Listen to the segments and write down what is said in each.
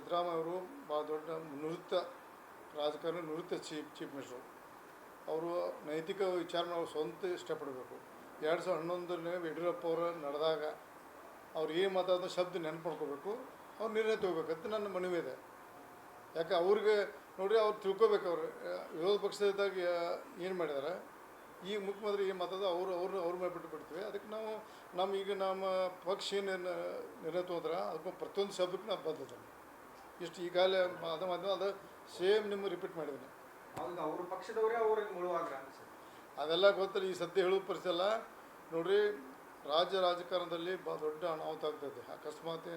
ಸಿದ್ದರಾಮಯ್ಯ ಅವರು ಭಾಳ ದೊಡ್ಡ ನಿವೃತ್ತ ರಾಜಕಾರಣಿ, ನಿವೃತ್ತ ಚೀಫ್ ಮಿನಿಸ್ಟ್ರು. ಅವರು ನೈತಿಕ ವಿಚಾರ ನಾವು ಸ್ವಂತ ಇಷ್ಟಪಡಬೇಕು. 2011 ಯಡಿಯೂರಪ್ಪ ಅವರು ನಡೆದಾಗ ಅವ್ರು ಏನು ಮಾತಾಡೋ ಶಬ್ದ ನೆನಪು ಮಾಡ್ಕೋಬೇಕು, ಅವ್ರು ನಿರ್ಣಯ ತೊಗೋಬೇಕಂತ ನನ್ನ ಮನವಿ ಇದೆ. ಯಾಕೆ ಅವ್ರಿಗೆ ನೋಡಿ, ಅವ್ರು ತಿಳ್ಕೊಬೇಕು. ಅವರು ವಿರೋಧ ಪಕ್ಷದಾಗ ಏನು ಮಾಡಿದ್ದಾರೆ, ಈಗ ಮುಖ್ಯಮಂತ್ರಿ ಏನು ಮಾತಾಡೋ ಅವ್ರ ಮೇಲೆ ಬಿಟ್ಟು ಬಿಡ್ತೀವಿ. ಅದಕ್ಕೆ ನಾವು ನಮ್ಮ ಪಕ್ಷ ಏನು ನಿರ್ಣಯ ತೊಗೊಂಡ್ರೆ ಅದಕ್ಕೆ ಪ್ರತಿಯೊಂದು ಶಬ್ದಕ್ಕೆ ನಾವು ಬದ್ಧತೆ ಇಷ್ಟು ಈಗಾಗಲೇ ಅದು ಸೇಮ್ ನಿಮ್ಮ ರಿಪೀಟ್ ಮಾಡಿದ್ದೀನಿ. ಅವ್ರ ಪಕ್ಷದವರೇ ಅವ್ರಿಗೆ ಮುಳುವಾಗ್ರ ಅದೆಲ್ಲ ಗೊತ್ತಿಲ್ಲ. ಈ ಸದ್ಯ ಹೇಳೋ ಪರಿಸ್ಥಿತಿ ಅಲ್ಲ. ನೋಡಿರಿ, ರಾಜಕಾರಣದಲ್ಲಿ ಭಾಳ ದೊಡ್ಡ ಅನಾಹುತ ಆಗ್ತದೆ. ಅಕಸ್ಮಾತ್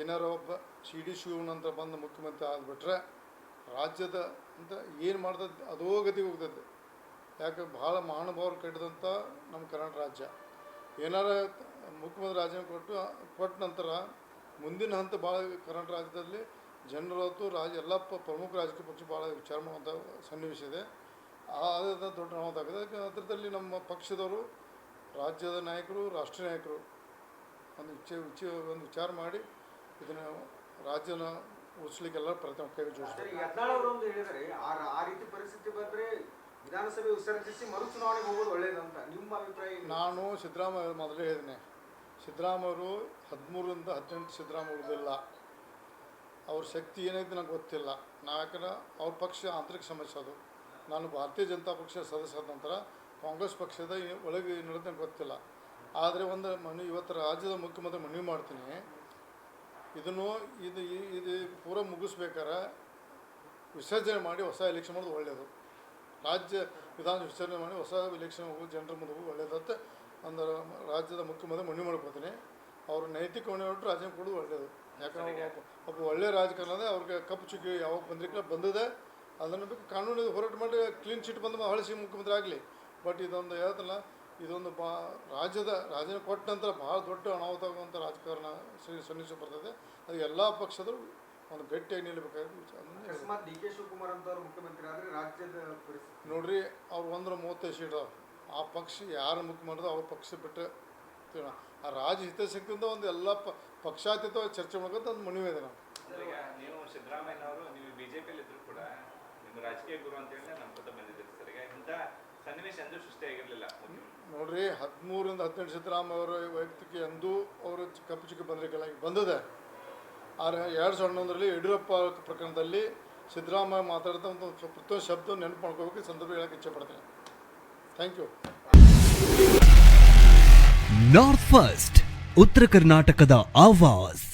ಏನಾರೋ ಒಬ್ಬ CD ಶಿವಣ್ಣಂತ ಬಂದು ಮುಖ್ಯಮಂತ್ರಿ ಆಗಿಬಿಟ್ರೆ ರಾಜ್ಯದ ಅಂತ ಏನು ಮಾಡ್ತದೆ ಅದೋ ಗತಿಗೆ ಹೋಗ್ತದೆ. ಯಾಕೆ ಭಾಳ ಮಹಾನುಭಾವರು ಕಟ್ಟಿದಂಥ ನಮ್ಮ ಕರ್ನಾಟಕ ರಾಜ್ಯ. ಏನಾರ ಮುಖ್ಯಮಂತ್ರಿ ರಾಜೀನಾಮೆ ಕೊಟ್ಟ ನಂತರ ಮುಂದಿನ ಹಂತ ಭಾಳ ಕರ್ನಾಟಕ ರಾಜ್ಯದಲ್ಲಿ ಜನರು ಎಲ್ಲ ಪ್ರಮುಖ ರಾಜಕೀಯ ಪಕ್ಷ ಭಾಳ ವಿಚಾರ ಮಾಡುವಂಥ ಸನ್ನಿವೇಶ ಇದೆ. ಅದರಿಂದ ದೊಡ್ಡ ಅನಾಹುತ ಆಗಿದೆ. ಅದಕ್ಕೆ ಅದರಲ್ಲಿ ನಮ್ಮ ಪಕ್ಷದವರು, ರಾಜ್ಯದ ನಾಯಕರು, ರಾಷ್ಟ್ರೀಯ ನಾಯಕರು ಒಂದು ವಿಚಾರ ಮಾಡಿ ಇದನ್ನು ರಾಜ್ಯನ ಉಳಿಸ್ಲಿಕ್ಕೆಲ್ಲ ಪ್ರಯತ್ನ ಕೈ ಜೋಡಿಸ್ತಾರೆ. ಯತ್ನಾಳ್ ಹೇಳಿದರೆ ಆ ರೀತಿ ಪರಿಸ್ಥಿತಿ ಬಂದರೆ ವಿಧಾನಸಭೆ ವಿಸರ್ಜಿಸಿ ಮರು ಚುನಾವಣೆಗೆ ಹೋಗೋದು ಒಳ್ಳೆಯದಂತ ನಿಮ್ಮ ಅಭಿಪ್ರಾಯ? ನಾನು ಸಿದ್ದರಾಮಯ್ಯ ಮೊದಲೇ ಹೇಳಿದ್ದೀನಿ, ಸಿದ್ದರಾಮಯ್ಯವರು 13ರಿಂದ 18 ಸಿದ್ದರಾಮಯ್ಯ ಉಳಿದಿಲ್ಲ. ಅವ್ರ ಶಕ್ತಿ ಏನೈತೆ ನನಗೆ ಗೊತ್ತಿಲ್ಲ. ಯಾಕಂದ್ರೆ ಅವ್ರ ಪಕ್ಷ ಆಂತರಿಕ ಸಮಸ್ಯೆ ಅದು. ನಾನು ಭಾರತೀಯ ಜನತಾ ಪಕ್ಷ ಸದಸ್ಯರಾದ ನಂತರ ಕಾಂಗ್ರೆಸ್ ಪಕ್ಷದ ಒಳಗೆ ನಡೆದ ಗೊತ್ತಿಲ್ಲ. ಆದರೆ ಇವತ್ತು ರಾಜ್ಯದ ಮುಖ್ಯಮಂತ್ರಿ ಮನವಿ ಮಾಡ್ತೀನಿ, ಇದನ್ನು ಇದು ಪೂರ ಮುಗಿಸ್ಬೇಕಾರೆ ವಿಸರ್ಜನೆ ಮಾಡಿ ಹೊಸ ಎಲೆಕ್ಷನ್ ಮಾಡೋದು ಒಳ್ಳೆಯದು. ರಾಜ್ಯ ವಿಧಾನ ವಿಸರ್ಜನೆ ಮಾಡಿ ಹೊಸ ಎಲೆಕ್ಷನ್ ಹೋಗೋದು ಜನರ ಮುಂದೆ ಹೋಗೋದು ಒಳ್ಳೆಯದಂತ ಅಂದ್ರೆ ರಾಜ್ಯದ ಮುಖ್ಯಮಂತ್ರಿ ಮನವಿ ಮಾಡ್ಕೊತೀನಿ. ಅವರು ನೈತಿಕ ಹೊಣೆ ಹೊರಟು ರಾಜೀನಾಮೆ ಕೊಡೋದು ಒಳ್ಳೆಯದು. ಯಾಕಂದ್ರೆ ಒಬ್ಬ ಒಳ್ಳೆಯ ರಾಜಕಾರಣ ಅಂದರೆ ಅವ್ರಿಗೆ ಕಪ್ಪು ಚುಕ್ಕಿ ಯಾವಾಗ ಬಂದಿರಲಿಲ್ಲ ಬಂದಿದೆ, ಅದನ್ನು ಬೇಕು ಕಾನೂನು ಹೋರಾಟ ಮಾಡಿ ಕ್ಲೀನ್ ಚಿಟ್ ಬಂದು ಹಳಸಿ ಮುಖ್ಯಮಂತ್ರಿ ಆಗಲಿ. ಬಟ್ ಇದೊಂದು ಹೇಳ್ತಲ್ಲ, ಇದೊಂದು ರಾಜ್ಯದ ರಾಜೀನಾಮೆ ಕೊಟ್ಟ ನಂತರ ಭಾಳ ದೊಡ್ಡ ಅನಾಹುತ ಆಗುವಂಥ ರಾಜಕಾರಣ ಸನ್ನಿವೇಶ ಬರ್ತದೆ. ಅದು ಎಲ್ಲ ಪಕ್ಷದರು ಒಂದು ಗಟ್ಟಿಯಾಗಿ ನಿಲ್ಲಬೇಕಾಗುತ್ತೆ. DK ಶಿವಕುಮಾರ್ ಅಂತ ಮುಖ್ಯಮಂತ್ರಿ ಆದರೆ ರಾಜ್ಯದ ಪರಿಸ್ಥಿತಿ ನೋಡ್ರಿ, ಅವ್ರು 135 ಸೀಟ್ ಆ ಪಕ್ಷ ಯಾರು ಮುಖ್ಯಮಂತ್ರಿ ಅವ್ರ ಪಕ್ಷ ಬಿಟ್ಟು ಆ ರಾಜ್ಯ ಹಿತಾಸಕ್ತಿಯಿಂದ ಒಂದು ಎಲ್ಲ ಪಕ್ಷಾತೀತ ಚರ್ಚೆ ಮಾಡೋದು ಒಂದು ಮನವಿ ಇದೆ. ನೀವು ಸಿದ್ದರಾಮಯ್ಯನವರು ನೀವು ಬಿಜೆಪಿಯಲ್ಲಿ ಇದ್ರು ಕೂಡ ನಿಮ್ಮ ರಾಜಕೀಯ ಗುರು ಅಂತ ಹೇಳಿ ನಮ್ಮ ಬಂದಿದ್ದೀರಿ ಸರ್. ಈಗ ಇಂಥ ಸನ್ನಿವೇಶ ಎಂದೂ ಸೃಷ್ಟಿಯಾಗಿರಲಿಲ್ಲ. ನೋಡ್ರಿ, 13ರಿಂದ 18 ಸಿದ್ದರಾಮಯ್ಯ ಅವರ ವೈಯಕ್ತಿಕ ಎಂದೂ ಅವರು ಕಪ್ಪು ಚುಕ್ಕಿ ಬಂದಿರಲಿಲ್ಲ, ಬಂದಿದೆ. ಆದರೆ 2011ರಲ್ಲಿ ಯಡಿಯೂರಪ್ಪ ಪ್ರಕರಣದಲ್ಲಿ ಸಿದ್ದರಾಮಯ್ಯ ಮಾತಾಡಿದ ಒಂದು ಪ್ರತಿಯೊಂದು ಶಬ್ದ ನೆನಪು ಮಾಡ್ಕೋಬೇಕು. ಸಂದರ್ಭ ಹೇಳಕ್ಕೆ ಇಚ್ಛೆ ಪಡ್ತೀನಿ. Thank you. ನಾರ್ತ್ ಫಸ್ಟ್, ಉತ್ತರ ಕರ್ನಾಟಕದ ಆವಾಜ್.